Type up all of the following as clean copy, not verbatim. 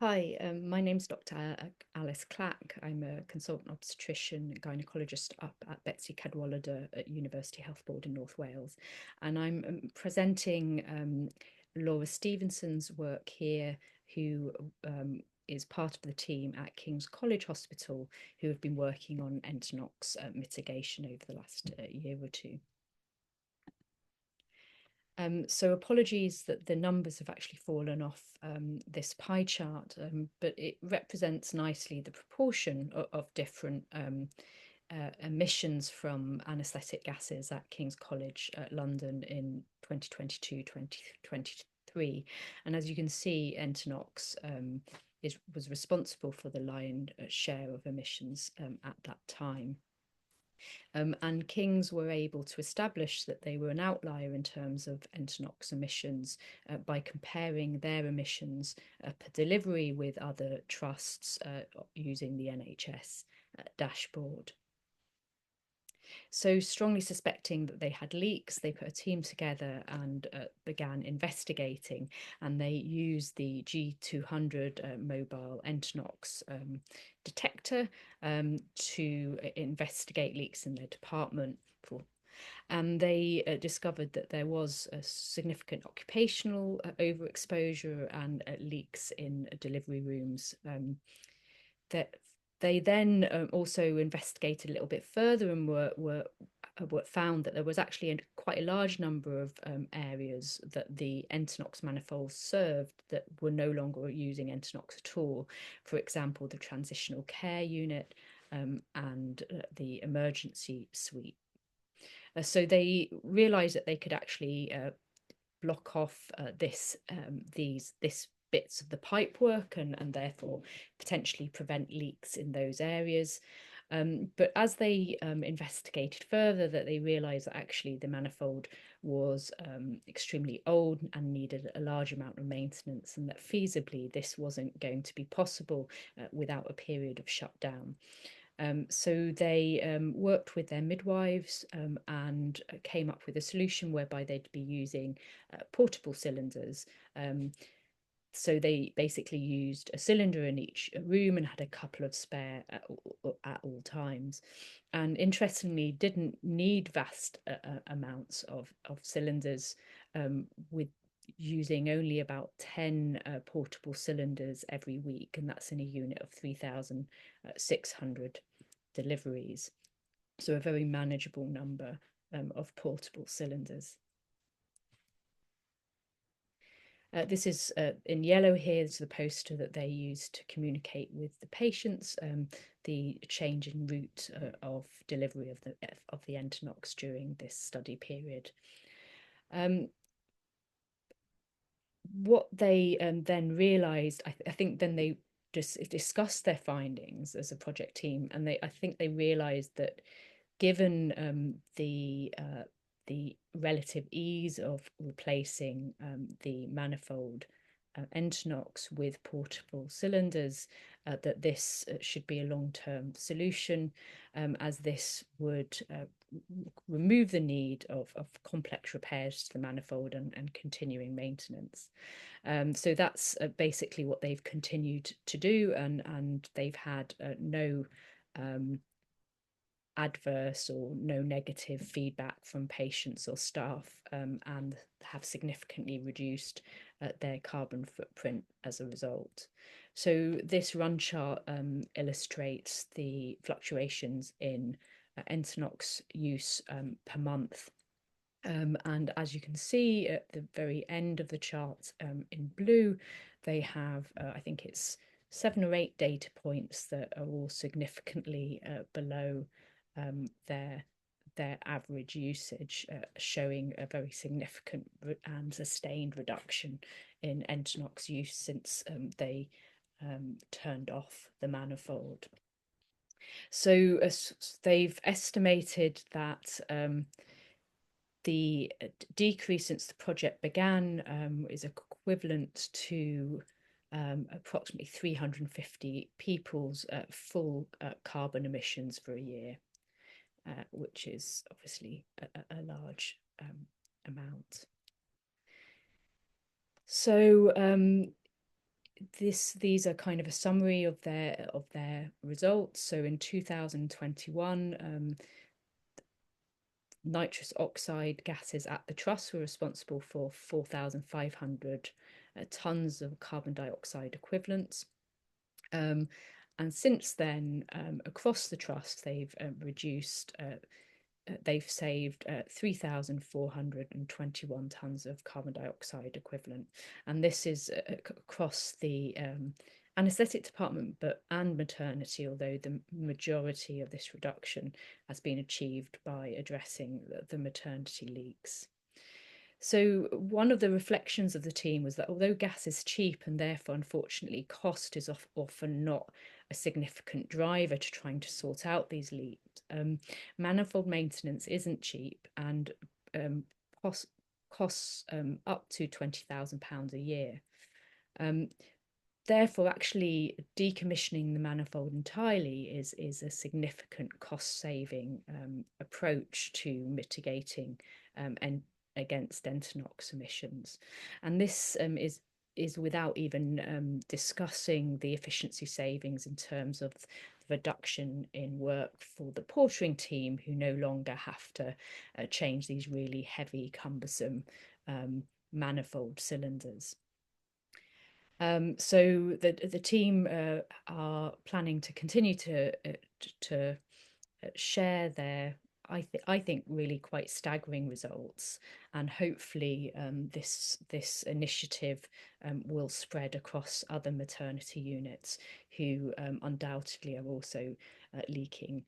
Hi, my name's Dr. Alice Clack. I'm a consultant obstetrician gynecologist up at Betsy Cadwallader at University Health Board in North Wales. And I'm presenting Laura Stevenson's work here, who is part of the team at King's College Hospital, who have been working on Entonox mitigation over the last year or two. So apologies that the numbers have actually fallen off this pie chart, but it represents nicely the proportion of different emissions from anaesthetic gases at King's College London in 2022-2023. And as you can see, Entonox was responsible for the lion's share of emissions at that time. And Kings were able to establish that they were an outlier in terms of Entonox emissions by comparing their emissions per delivery with other trusts using the NHS dashboard. So, strongly suspecting that they had leaks, they put a team together and began investigating. And they used the G200 mobile Entonox detector to investigate leaks in their department. And they discovered that there was a significant occupational overexposure and leaks in delivery rooms. That they then also investigated a little bit further and were found that there was actually quite a large number of areas that the Entonox manifolds served that were no longer using Entonox at all. For example, the transitional care unit and the emergency suite. So they realised that they could actually block off this bits of the pipework and therefore potentially prevent leaks in those areas. But as they investigated further, that they realised that actually the manifold was extremely old and needed a large amount of maintenance, and that feasibly this wasn't going to be possible without a period of shutdown. So they worked with their midwives and came up with a solution whereby they'd be using portable cylinders. So they basically used a cylinder in each room and had a couple of spare at all times. And interestingly, didn't need vast amounts of cylinders, with using only about 10 portable cylinders every week, and that's in a unit of 3,600 deliveries. So a very manageable number of portable cylinders. This is in yellow here, is the poster that they use to communicate with the patients, the change in route of delivery of the Entonox during this study period. What they then realised, I think then they just discussed their findings as a project team, and I think they realised that given the relative ease of replacing the manifold Entonox with portable cylinders, that this should be a long-term solution, as this would remove the need of complex repairs to the manifold and continuing maintenance. So that's basically what they've continued to do, and they've had no adverse or no negative feedback from patients or staff, and have significantly reduced their carbon footprint as a result. So this run chart illustrates the fluctuations in Entonox use per month. And as you can see at the very end of the chart in blue, they have, I think it's 7 or 8 data points that are all significantly below their average usage, showing a very significant and sustained reduction in Entonox use since they turned off the manifold. So they've estimated that the decrease since the project began is equivalent to approximately 350 people's full carbon emissions for a year. Which is obviously a large amount. So these are kind of a summary of their results. So in 2021, nitrous oxide gases at the truss were responsible for 4,500 tons of carbon dioxide equivalents. And since then, across the trust, they've saved 3,421 tons of carbon dioxide equivalent. And this is across the anaesthetic department and maternity, although the majority of this reduction has been achieved by addressing the maternity leaks. So one of the reflections of the team was that although gas is cheap and therefore unfortunately cost is often not a significant driver to trying to sort out these leaks, manifold maintenance isn't cheap and costs up to £20,000 a year. Therefore, actually decommissioning the manifold entirely is a significant cost-saving approach to mitigating and against Entonox emissions. And this is without even discussing the efficiency savings in terms of the reduction in work for the portering team, who no longer have to change these really heavy, cumbersome manifold cylinders. So the team are planning to continue to share their, I think, really quite staggering results, and hopefully this initiative will spread across other maternity units who undoubtedly are also leaking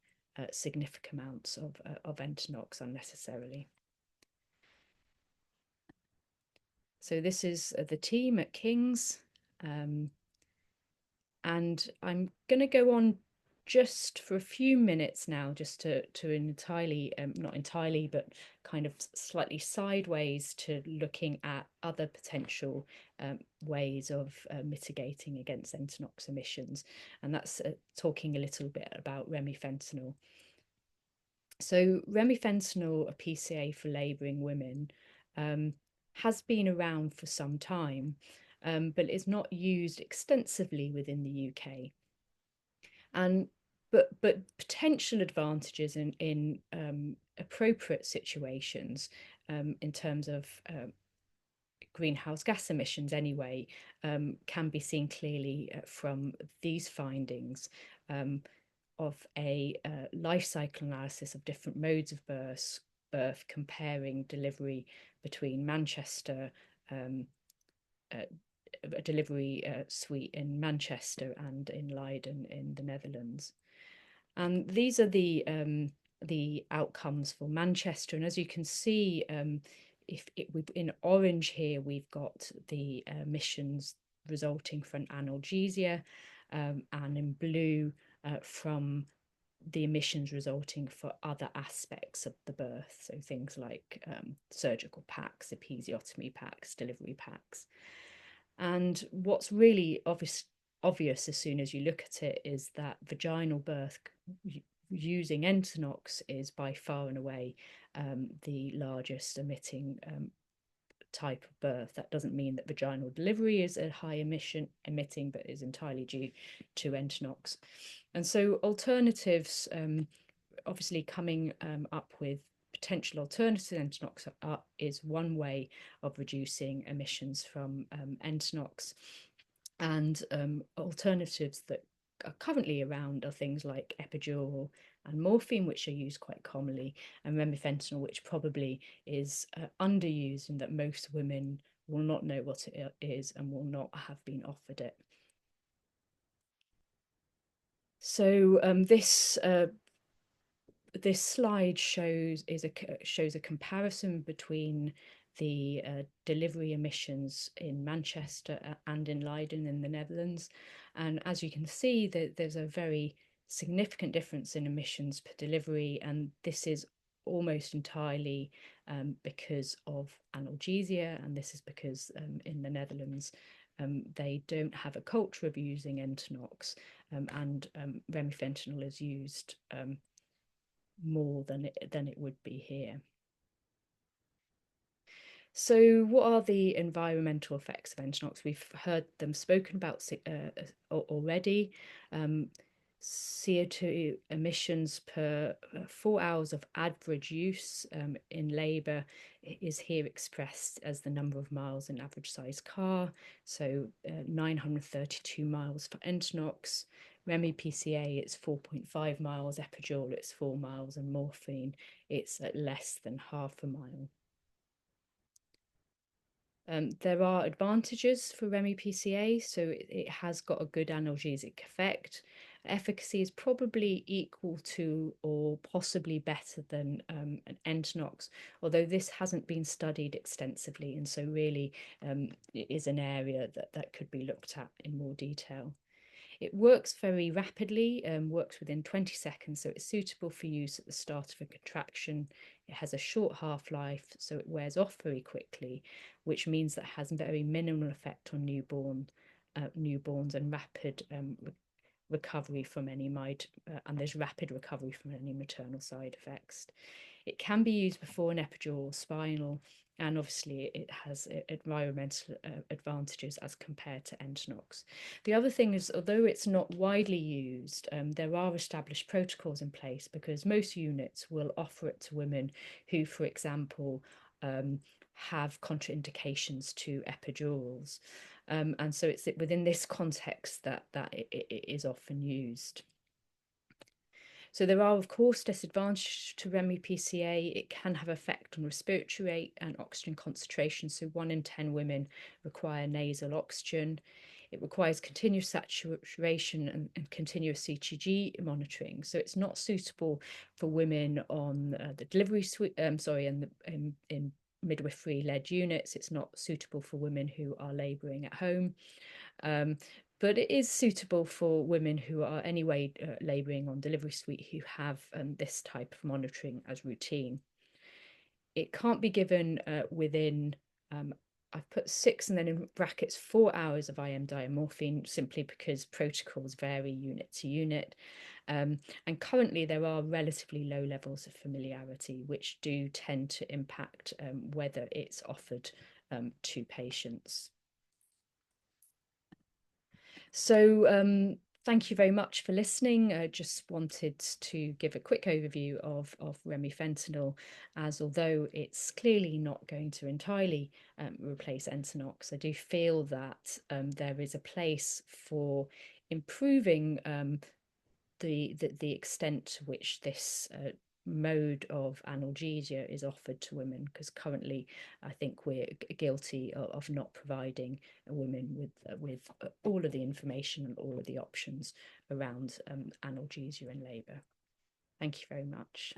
significant amounts of Entonox unnecessarily. So this is the team at King's. And I'm going to go on just for a few minutes now, just to entirely, not entirely, but kind of slightly sideways to looking at other potential ways of mitigating against Entonox emissions. And that's talking a little bit about remifentanil. So remifentanil, a PCA for labouring women, has been around for some time. But is not used extensively within the UK. And but potential advantages in appropriate situations in terms of greenhouse gas emissions anyway can be seen clearly from these findings of a life cycle analysis of different modes of birth comparing delivery between Manchester, a delivery suite in Manchester and in Leiden in the Netherlands. And these are the outcomes for Manchester. And as you can see, in orange here, we've got the emissions resulting from analgesia, and in blue from the emissions resulting for other aspects of the birth. So things like surgical packs, episiotomy packs, delivery packs. And what's really obvious as soon as you look at it is that vaginal birth using Entonox is by far and away the largest emitting type of birth. That doesn't mean that vaginal delivery is a high emitting, but is entirely due to Entonox. And so alternatives, obviously coming up with potential alternatives to Entonox is one way of reducing emissions from Entonox. And alternatives that are currently around are things like epidural and morphine, which are used quite commonly, and remifentanil, which probably is underused, and that most women will not know what it is and will not have been offered it. So this slide shows a comparison between the delivery emissions in Manchester and in Leiden in the Netherlands. And as you can see, there's a very significant difference in emissions per delivery, and this is almost entirely because of analgesia, and this is because in the Netherlands they don't have a culture of using Entonox, and remifentanil is used more than it would be here. So, what are the environmental effects of Entonox? We've heard them spoken about already. Um, CO2 emissions per 4 hours of average use in labour is here expressed as the number of miles in average size car. So 932 miles for Entonox. Remi PCA, it's 4.5 miles. Epidural, it's 4 miles. And morphine, it's at less than half a mile. There are advantages for Remi PCA, so it has got a good analgesic effect. Efficacy is probably equal to or possibly better than an Entonox, although this hasn't been studied extensively, and so really it is an area that could be looked at in more detail. It works very rapidly, works within 20 seconds, so it's suitable for use at the start of a contraction. It has a short half-life, so it wears off very quickly, which means that it has very minimal effect on newborns and rapid recovery from any and there's rapid recovery from any maternal side effects. It can be used before an epidural or spinal, and obviously it has environmental advantages as compared to Entonox. The other thing is, although it's not widely used, there are established protocols in place because most units will offer it to women who, for example, have contraindications to epidurals. And so it's within this context that it is often used. So there are, of course, disadvantages to Remi PCA. It can have effect on respiratory rate and oxygen concentration. So 1 in 10 women require nasal oxygen. It requires continuous saturation and continuous CTG monitoring. So it's not suitable for women on the delivery suite, in midwifery-led units. It's not suitable for women who are labouring at home. But it is suitable for women who are anyway labouring on delivery suite who have this type of monitoring as routine. It can't be given within, I've put 6 and then in brackets 4 hours of IM diamorphine, simply because protocols vary unit to unit. And currently there are relatively low levels of familiarity, which do tend to impact whether it's offered to patients. So thank you very much for listening. I just wanted to give a quick overview of remifentanil, as although it's clearly not going to entirely replace Entonox, I do feel that there is a place for improving the extent to which this mode of analgesia is offered to women, because currently I think we're guilty of not providing women with all of the information and all of the options around analgesia in labour. Thank you very much.